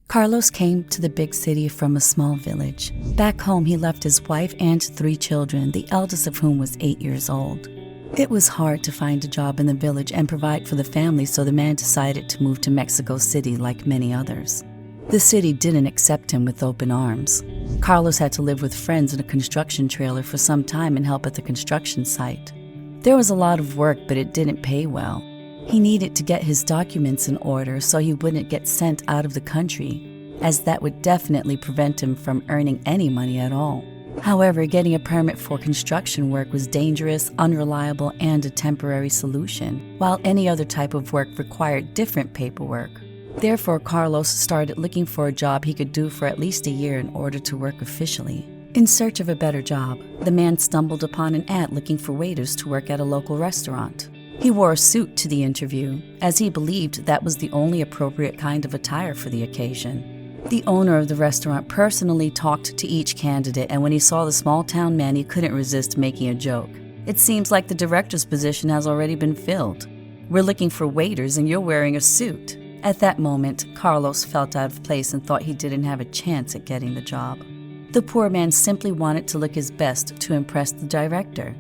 Carlos came to the big city from a small village. Back home, he left his wife and 3 children, the eldest of whom was 8 years old. It was hard to find a job in the village and provide for the family, so the man decided to move to Mexico City like many others. The city didn't accept him with open arms. Carlos had to live with friends in a construction trailer for some time and help at the construction site. There was a lot of work, but it didn't pay well. He needed to get his documents in order so he wouldn't get sent out of the country, as that would definitely prevent him from earning any money at all. However, getting a permit for construction work was dangerous, unreliable, and a temporary solution, while any other type of work required different paperwork. Therefore, Carlos started looking for a job he could do for at least a year in order to work officially. In search of a better job, the man stumbled upon an ad looking for waiters to work at a local restaurant. He wore a suit to the interview, as he believed that was the only appropriate kind of attire for the occasion. The owner of the restaurant personally talked to each candidate, and when he saw the small-town man, he couldn't resist making a joke. "It seems like the director's position has already been filled. We're looking for waiters and you're wearing a suit." At that moment, Carlos felt out of place and thought he didn't have a chance at getting the job. The poor man simply wanted to look his best to impress the director.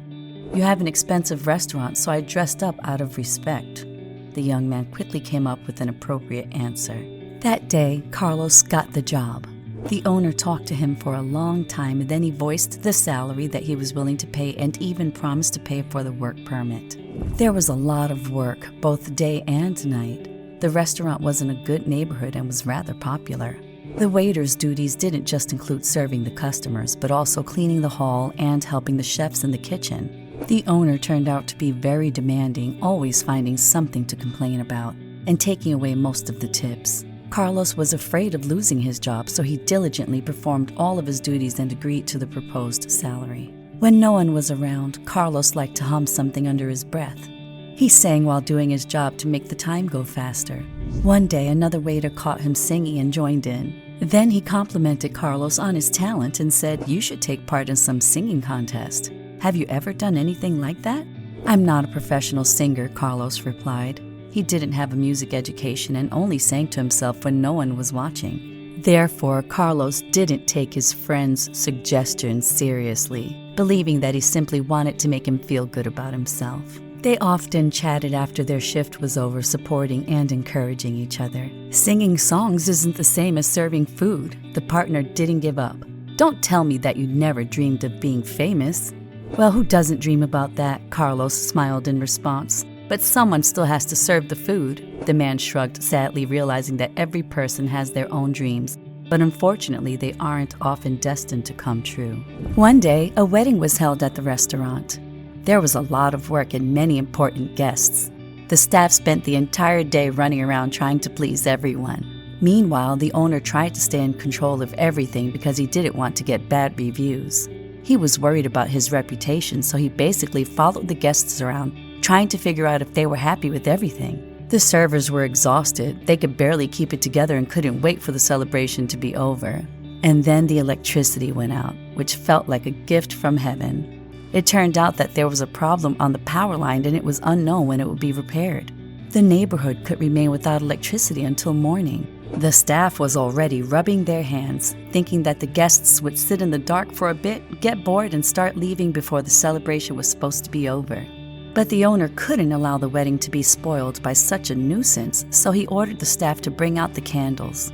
"You have an expensive restaurant, so I dressed up out of respect." The young man quickly came up with an appropriate answer. That day, Carlos got the job. The owner talked to him for a long time, and then he voiced the salary that he was willing to pay and even promised to pay for the work permit. There was a lot of work, both day and night. The restaurant was in a good neighborhood and was rather popular. The waiter's duties didn't just include serving the customers, but also cleaning the hall and helping the chefs in the kitchen. The owner turned out to be very demanding, always finding something to complain about, and taking away most of the tips. Carlos was afraid of losing his job, so he diligently performed all of his duties and agreed to the proposed salary. When no one was around, Carlos liked to hum something under his breath. He sang while doing his job to make the time go faster. One day, another waiter caught him singing and joined in. Then he complimented Carlos on his talent and said, "You should take part in some singing contest. Have you ever done anything like that?" "I'm not a professional singer," Carlos replied. He didn't have a music education and only sang to himself when no one was watching. Therefore, Carlos didn't take his friend's suggestions seriously, believing that he simply wanted to make him feel good about himself. They often chatted after their shift was over, supporting and encouraging each other. Singing songs isn't the same as serving food. The partner didn't give up. "Don't tell me that you never dreamed of being famous." "Well, who doesn't dream about that?" Carlos smiled in response. "But someone still has to serve the food." The man shrugged, sadly realizing that every person has their own dreams, but unfortunately they aren't often destined to come true. One day, a wedding was held at the restaurant. There was a lot of work and many important guests. The staff spent the entire day running around trying to please everyone. Meanwhile, the owner tried to stay in control of everything because he didn't want to get bad reviews. He was worried about his reputation, so he basically followed the guests around, trying to figure out if they were happy with everything. The servers were exhausted. They could barely keep it together and couldn't wait for the celebration to be over. And then the electricity went out, which felt like a gift from heaven. It turned out that there was a problem on the power line and it was unknown when it would be repaired. The neighborhood could remain without electricity until morning. The staff was already rubbing their hands, thinking that the guests would sit in the dark for a bit, get bored, and start leaving before the celebration was supposed to be over. But the owner couldn't allow the wedding to be spoiled by such a nuisance, so he ordered the staff to bring out the candles,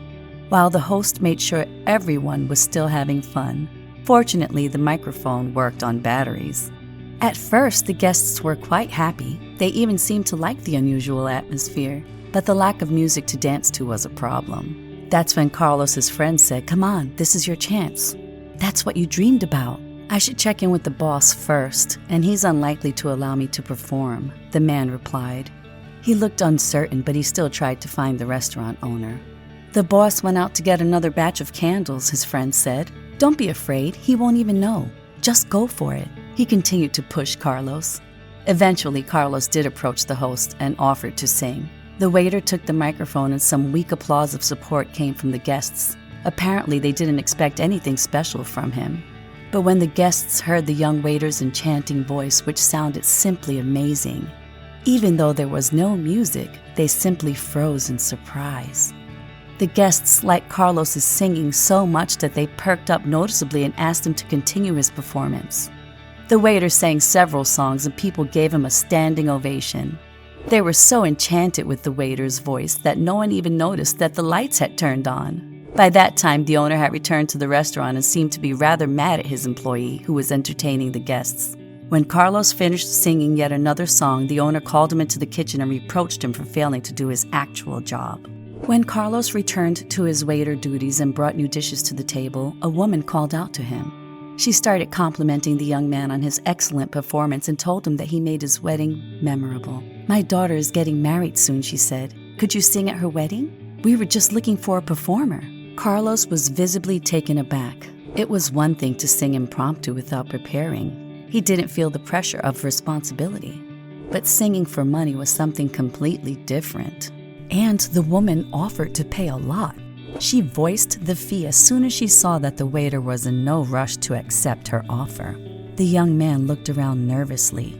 while the host made sure everyone was still having fun. Fortunately, the microphone worked on batteries. At first, the guests were quite happy. They even seemed to like the unusual atmosphere, but the lack of music to dance to was a problem. That's when Carlos's friend said, "Come on, this is your chance. That's what you dreamed about." "I should check in with the boss first, and he's unlikely to allow me to perform," the man replied. He looked uncertain, but he still tried to find the restaurant owner. "The boss went out to get another batch of candles," his friend said. "Don't be afraid, he won't even know. Just go for it." He continued to push Carlos. Eventually, Carlos did approach the host and offered to sing. The waiter took the microphone and some weak applause of support came from the guests. Apparently, they didn't expect anything special from him. But when the guests heard the young waiter's enchanting voice, which sounded simply amazing, even though there was no music, they simply froze in surprise. The guests liked Carlos's singing so much that they perked up noticeably and asked him to continue his performance. The waiter sang several songs and people gave him a standing ovation. They were so enchanted with the waiter's voice that no one even noticed that the lights had turned on. By that time, the owner had returned to the restaurant and seemed to be rather mad at his employee, who was entertaining the guests. When Carlos finished singing yet another song, the owner called him into the kitchen and reproached him for failing to do his actual job. When Carlos returned to his waiter duties and brought new dishes to the table, a woman called out to him. She started complimenting the young man on his excellent performance and told him that he made his wedding memorable. "My daughter is getting married soon," she said. "Could you sing at her wedding? We were just looking for a performer." Carlos was visibly taken aback. It was one thing to sing impromptu without preparing. He didn't feel the pressure of responsibility. But singing for money was something completely different. And the woman offered to pay a lot. She voiced the fee as soon as she saw that the waiter was in no rush to accept her offer. The young man looked around nervously.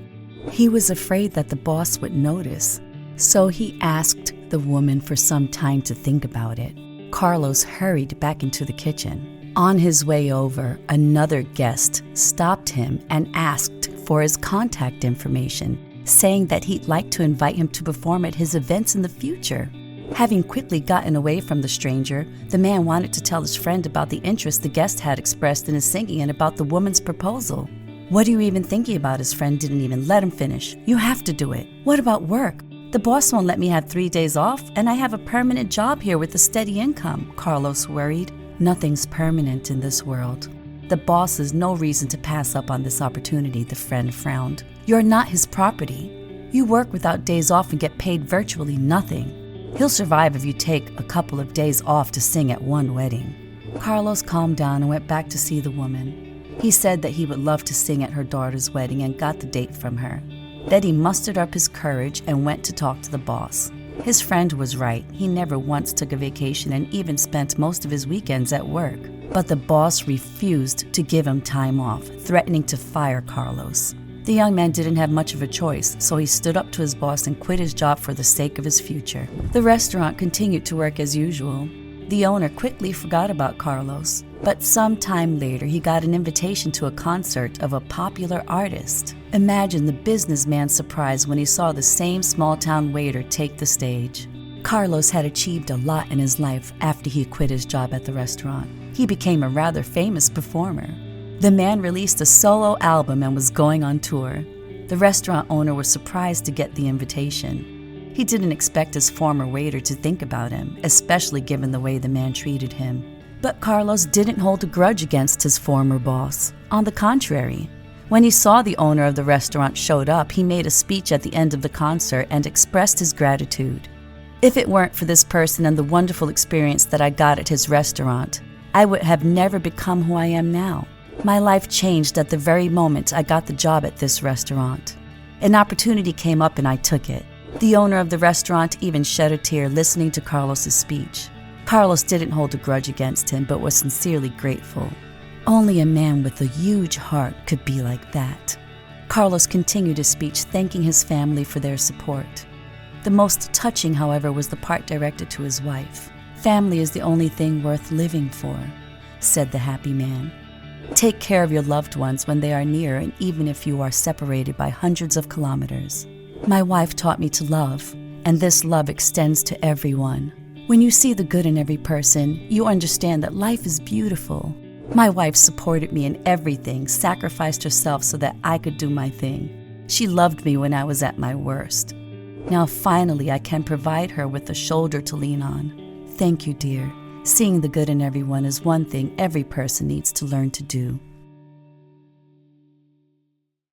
He was afraid that the boss would notice, so he asked the woman for some time to think about it. Carlos hurried back into the kitchen. On his way over, another guest stopped him and asked for his contact information, saying that he'd like to invite him to perform at his events in the future. Having quickly gotten away from the stranger, the man wanted to tell his friend about the interest the guest had expressed in his singing and about the woman's proposal. "What are you even thinking about?" His friend didn't even let him finish. "You have to do it. What about work? The boss won't let me have 3 days off, and I have a permanent job here with a steady income," Carlos worried. "Nothing's permanent in this world. The boss has no reason to pass up on this opportunity," the friend frowned. "You're not his property. You work without days off and get paid virtually nothing. He'll survive if you take a couple of days off to sing at one wedding." Carlos calmed down and went back to see the woman. He said that he would love to sing at her daughter's wedding and got the date from her. Then he mustered up his courage and went to talk to the boss. His friend was right. He never once took a vacation and even spent most of his weekends at work. But the boss refused to give him time off, threatening to fire Carlos. The young man didn't have much of a choice, so he stood up to his boss and quit his job for the sake of his future. The restaurant continued to work as usual. The owner quickly forgot about Carlos, but some time later he got an invitation to a concert of a popular artist. Imagine the businessman's surprise when he saw the same small-town waiter take the stage. Carlos had achieved a lot in his life after he quit his job at the restaurant. He became a rather famous performer. The man released a solo album and was going on tour. The restaurant owner was surprised to get the invitation. He didn't expect his former waiter to think about him, especially given the way the man treated him. But Carlos didn't hold a grudge against his former boss. On the contrary, when he saw the owner of the restaurant showed up, he made a speech at the end of the concert and expressed his gratitude. "If it weren't for this person and the wonderful experience that I got at his restaurant, I would have never become who I am now. My life changed at the very moment I got the job at this restaurant. An opportunity came up and I took it." The owner of the restaurant even shed a tear listening to Carlos's speech. Carlos didn't hold a grudge against him, but was sincerely grateful. Only a man with a huge heart could be like that. Carlos continued his speech, thanking his family for their support. The most touching, however, was the part directed to his wife. "Family is the only thing worth living for," said the happy man. "Take care of your loved ones when they are near, and even if you are separated by hundreds of kilometers. My wife taught me to love, and this love extends to everyone. When you see the good in every person, you understand that life is beautiful. My wife supported me in everything, sacrificed herself so that I could do my thing. She loved me when I was at my worst. Now finally I can provide her with a shoulder to lean on. Thank you, dear. Seeing the good in everyone is one thing every person needs to learn to do."